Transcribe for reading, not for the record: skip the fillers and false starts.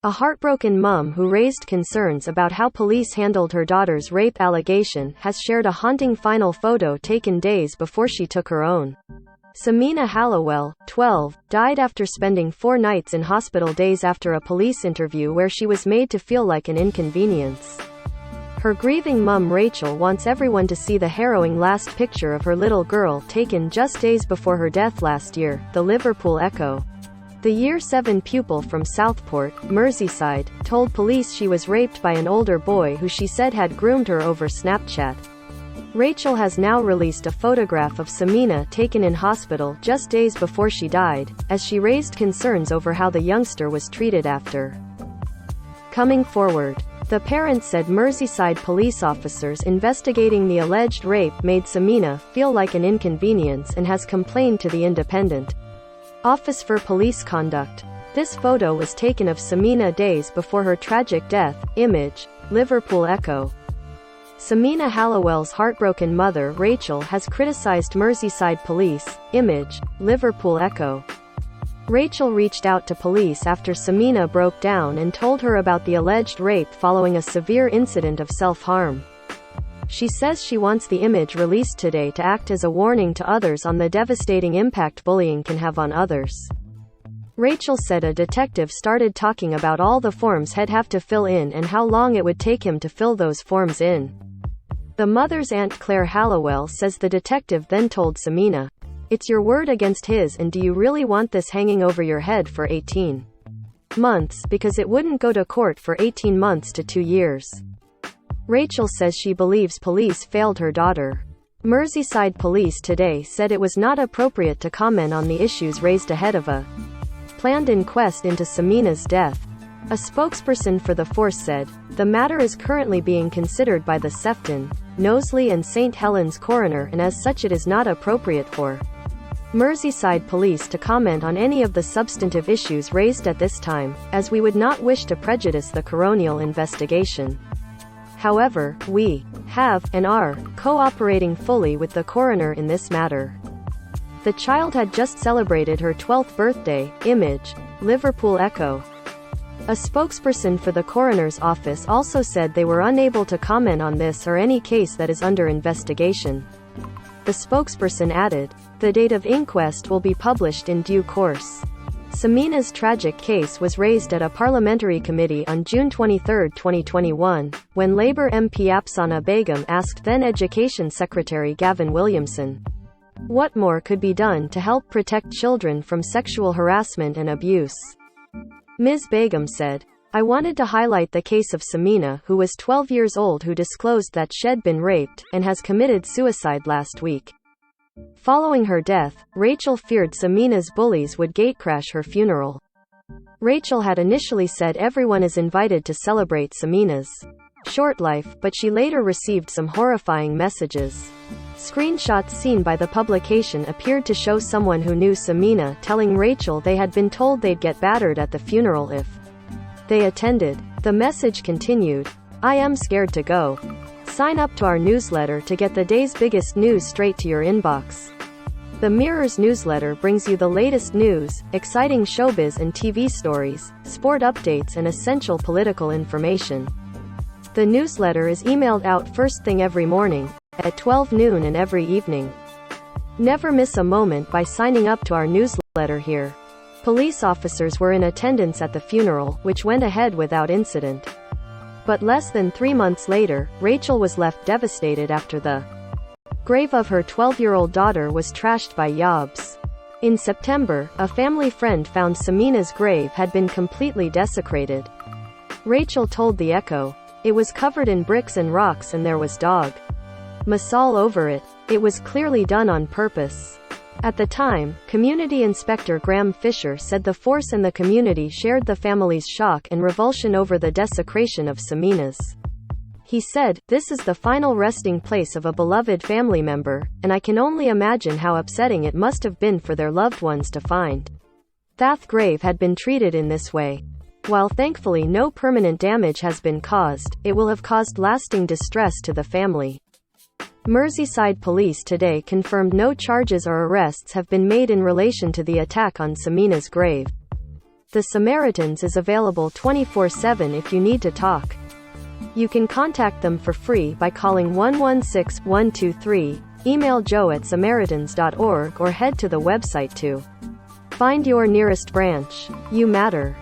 A heartbroken mom who raised concerns about how police handled her daughter's rape allegation has shared a haunting final photo taken days before she took her own. Samina Hallowell, 12, died after spending 4 nights in hospital days after a police interview where she was made to feel like an inconvenience. Her grieving mum Rachel wants everyone to see the harrowing last picture of her little girl taken just days before her death last year, the Liverpool Echo. The Year 7 pupil from Southport, Merseyside, told police she was raped by an older boy who she said had groomed her over Snapchat. Rachel has now released a photograph of Samina taken in hospital just days before she died, as she raised concerns over how the youngster was treated after. Coming forward, the parent said Merseyside police officers investigating the alleged rape made Samina feel like an inconvenience and has complained to the Independent Office for Police Conduct. This photo was taken of Samina days before her tragic death. Image, Liverpool Echo. Samina Hallowell's heartbroken mother Rachel has criticized Merseyside police. Image, Liverpool Echo. Rachel reached out to police after Samina broke down and told her about the alleged rape following a severe incident of self-harm. She says she wants the image released today to act as a warning to others on the devastating impact bullying can have on others. Rachel said a detective started talking about all the forms he'd have to fill in and how long it would take him to fill those forms in. The mother's aunt Claire Hallowell says the detective then told Samina, "It's your word against his, and do you really want this hanging over your head for 18 months, because it wouldn't go to court for 18 months to 2 years." Rachel says she believes police failed her daughter. Merseyside police today said it was not appropriate to comment on the issues raised ahead of a planned inquest into Samina's death. A spokesperson for the force said, "The matter is currently being considered by the Sefton, Knowsley and St. Helens coroner, and as such it is not appropriate for Merseyside police to comment on any of the substantive issues raised at this time, as we would not wish to prejudice the coronial investigation. However, we have, and are, cooperating fully with the coroner in this matter." The child had just celebrated her 12th birthday. Image, Liverpool Echo. A spokesperson for the coroner's office also said they were unable to comment on this or any case that is under investigation. The spokesperson added, "The date of inquest will be published in due course." Samina's tragic case was raised at a parliamentary committee on June 23, 2021, when Labour MP Afsana Begum asked then Education Secretary Gavin Williamson what more could be done to help protect children from sexual harassment and abuse. Ms. Begum said, "I wanted to highlight the case of Samina, who was 12 years old, who disclosed that she'd been raped, and has committed suicide last week. Following her death, Rachel feared Samina's bullies would gatecrash her funeral." Rachel had initially said everyone is invited to celebrate Samina's short life, but she later received some horrifying messages. Screenshots seen by the publication appeared to show someone who knew Samina telling Rachel they had been told they'd get battered at the funeral if they attended. The message continued, "I am scared to go. Sign up to our newsletter to get the day's biggest news straight to your inbox." The Mirror's newsletter brings you the latest news, exciting showbiz and TV stories, sport updates and essential political information. The newsletter is emailed out first thing every morning, at 12 noon and every evening. Never miss a moment by signing up to our newsletter here. Police officers were in attendance at the funeral, which went ahead without incident. But less than 3 months later, Rachel was left devastated after the grave of her 12-year-old daughter was trashed by yobs. In September, a family friend found Samina's grave had been completely desecrated. Rachel told the Echo, "It was covered in bricks and rocks and there was dog mess all over it. It was clearly done on purpose." At the time, Community Inspector Graham Fisher said the force and the community shared the family's shock and revulsion over the desecration of Samina's. He said, "This is the final resting place of a beloved family member, and I can only imagine how upsetting it must have been for their loved ones to find that grave had been treated in this way. While thankfully no permanent damage has been caused, it will have caused lasting distress to the family." Merseyside police today confirmed no charges or arrests have been made in relation to the attack on Samina's grave. The Samaritans is available 24/7 if you need to talk. You can contact them for free by calling 116-123, email joe@samaritans.org, or head to the website to find your nearest branch. You matter.